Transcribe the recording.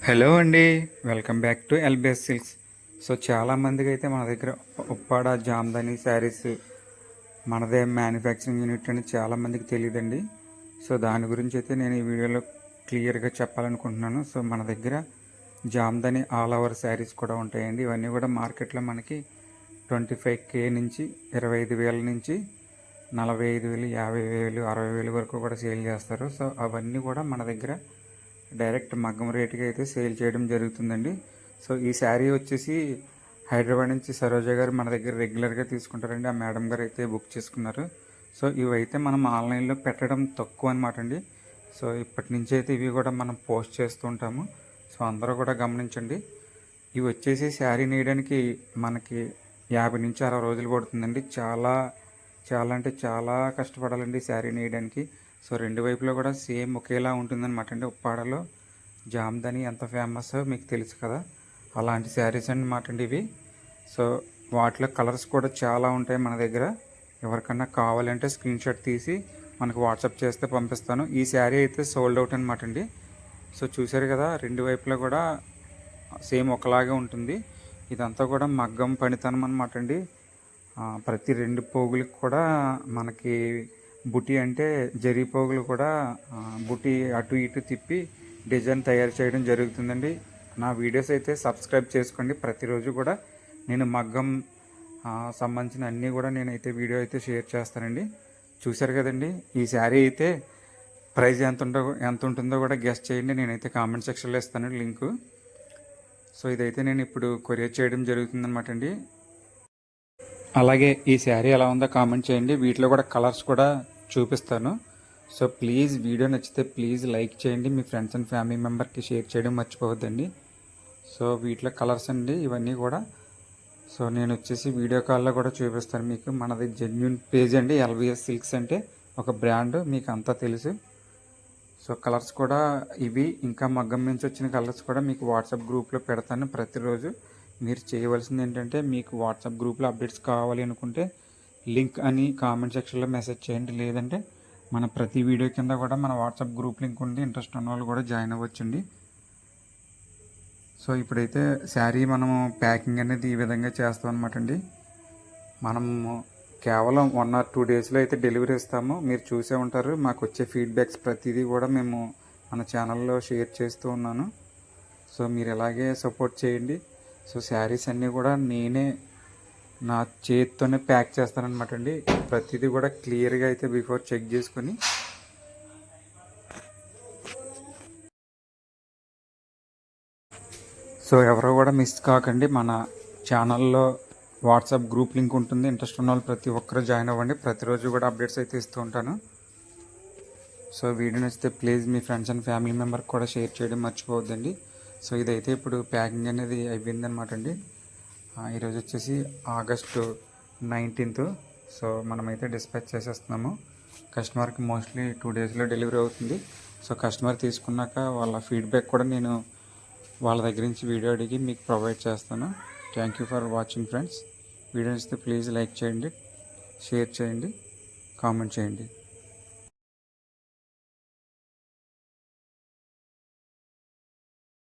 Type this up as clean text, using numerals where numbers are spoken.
Hello అండి. Welcome back to lbs silks. So చాలామందికి అయితే మన దగ్గర ఉప్పాడ జామ్దాని శారీస్ మనదే మ్యానుఫ్యాక్చరింగ్ యూనిట్ అని చాలామందికి తెలియదండి. సో దాని గురించి అయితే నేను ఈ వీడియోలో క్లియర్గా చెప్పాలనుకుంటున్నాను. సో మన దగ్గర జామ్దాని ఆల్ ఓవర్ శారీస్ కూడా ఉంటాయండి. ఇవన్నీ కూడా మార్కెట్లో మనకి 25K నుంచి 25,000 నుంచి 45,000, 50,000, 60,000 వరకు కూడా సేల్ చేస్తారు. సో అవన్నీ కూడా మన దగ్గర డైరెక్ట్ మగ్గం రేటుకి అయితే సేల్ చేయడం జరుగుతుందండి. సో ఈ శారీ వచ్చేసి హైదరాబాద్ నుంచి సరోజ గారు మన దగ్గర రెగ్యులర్గా తీసుకుంటారండి. ఆ మేడం గారు అయితే బుక్ చేసుకున్నారు. సో ఇవైతే మనం ఆన్లైన్లో పెట్టడం తక్కువ అనమాట అండి. సో ఇప్పటి నుంచి అయితే ఇవి కూడా మనం పోస్ట్ చేస్తూ ఉంటాము. సో అందరూ కూడా గమనించండి. ఇవి వచ్చేసి శారీ నేయడానికి మనకి 50 నుంచి 60 రోజులు పడుతుందండి. చాలా చాలా అంటే చాలా కష్టపడాలండి శారీ నేయడానికి. సో రెండు వైపులో కూడా సేమ్ ఒకేలా ఉంటుందన్నమాట అండి. ఉప్పాడలో జామ్దాని ఎంత ఫేమస్ మీకు తెలుసు కదా, అలాంటి శారీస్ అన్నమాట అండి ఇవి. సో వాటిలో కలర్స్ కూడా చాలా ఉంటాయి మన దగ్గర. ఎవరికన్నా కావాలంటే స్క్రీన్ షాట్ తీసి మనకు వాట్సాప్ చేస్తే పంపిస్తాను. ఈ శారీ అయితే సోల్డ్ అవుట్ అనమాట అండి. సో చూసారు కదా, రెండు వైపులా కూడా సేమ్ ఒకలాగే ఉంటుంది. ఇదంతా కూడా మగ్గం పనితనం అనమాట అండి. ప్రతి రెండు పోగులకు కూడా మనకి బుటీ అంటే జరీ పోగులు కూడా బుటీ అటు ఇటు తిప్పి డిజైన్ తయారు చేయడం జరుగుతుందండి. నా వీడియోస్ అయితే సబ్స్క్రైబ్ చేసుకోండి. ప్రతిరోజు కూడా నేను మగ్గం సంబంధించిన అన్నీ కూడా నేనైతే వీడియో అయితే షేర్ చేస్తానండి. చూశారు కదండి, ఈ శారీ అయితే ప్రైస్ ఎంత ఉంటుందో కూడా గెస్ట్ చేయండి. నేనైతే కామెంట్ సెక్షన్లో ఇస్తాను లింకు. సో ఇదైతే నేను ఇప్పుడు కొరియర్ చేయడం జరుగుతుందన్నమాట అండి. అలాగే ఈ శారీ ఎలా ఉందో కామెంట్ చేయండి. వీటిలో కూడా కలర్స్ కూడా చూపిస్తాను. సో ప్లీజ్ వీడియో నచ్చితే ప్లీజ్ లైక్ చేయండి. మీ ఫ్రెండ్స్ అండ్ ఫ్యామిలీ మెంబర్కి షేర్ చేయడం మర్చిపోవద్దండి. సో వీటిలో కలర్స్ అండి ఇవన్నీ కూడా. సో నేను వచ్చేసి వీడియో కాల్లో కూడా చూపిస్తాను మీకు. మనది జెన్యున్ పేజ్ అండి. ఎల్బిఎస్ సిల్క్స్ అంటే ఒక బ్రాండ్, మీకు అంతా తెలుసు. సో కలర్స్ కూడా ఇవి, ఇంకా మగ్గం నుంచి వచ్చిన కలర్స్ కూడా మీకు వాట్సాప్ గ్రూప్లో పెడతాను ప్రతిరోజు. మీరు చేయవలసింది ఏంటంటే, మీకు వాట్సాప్ గ్రూప్లో అప్డేట్స్ కావాలి అనుకుంటే లింక్ అని కామెంట్ సెక్షన్లో మెసేజ్ చేయండి. లేదంటే మన ప్రతి వీడియో కింద కూడా మన వాట్సాప్ గ్రూప్ లింక్ ఉంది. ఇంట్రెస్ట్ ఉన్న వాళ్ళు కూడా జాయిన్ అవ్వచ్చండి. సో ఇప్పుడైతే శారీ మనము ప్యాకింగ్ అనేది ఈ విధంగా చేస్తాం అనమాట అండి. మనము కేవలం 1 or 2 డేస్లో అయితే డెలివరీ ఇస్తాము. మీరు చూసే ఉంటారు, మాకు వచ్చే ఫీడ్బ్యాక్స్ ప్రతిదీ కూడా మేము మన ఛానల్లో షేర్ చేస్తూ ఉన్నాను. సో మీరు ఇలాగే సపోర్ట్ చేయండి. సో శారీస్ అన్నీ కూడా నేనే నా చేతితోనే ప్యాక్ చేస్తానన్నమాట అండి. ప్రతిదీ కూడా క్లియర్గా అయితే బిఫోర్ చెక్ చేసుకొని. సో ఎవరో కూడా మిస్ కాకండి. మన ఛానల్లో వాట్సాప్ గ్రూప్ లింక్ ఉంటుంది. ఇంట్రెస్ట్ ఉన్న వాళ్ళు ప్రతి ఒక్కరూ జాయిన్ అవ్వండి. ప్రతిరోజు కూడా అప్డేట్స్ అయితే ఇస్తూ ఉంటాను. సో వీడియో నచ్చితే ప్లీజ్ మీ ఫ్రెండ్స్ అండ్ ఫ్యామిలీ మెంబర్కి కూడా షేర్ చేయడం మర్చిపోవద్దండి. సో ఇదైతే ఇప్పుడు ప్యాకింగ్ అనేది అయిపోయిందనమాట అండి. ఈరోజు వచ్చేసి August 19th. సో మనమైతే డిస్పాచ్ చేసేస్తున్నాము. కస్టమర్కి మోస్ట్లీ 2 డేస్లో డెలివరీ అవుతుంది. సో కస్టమర్ తీసుకున్నాక వాళ్ళ ఫీడ్బ్యాక్ కూడా నేను వాళ్ళ దగ్గర నుంచి వీడియో అడిగి మీకు ప్రొవైడ్ చేస్తాను. Thank you for watching friends. Video నచ్చితే ప్లీజ్ లైక్ చేయండి, షేర్ చేయండి, కామెంట్ చేయండి.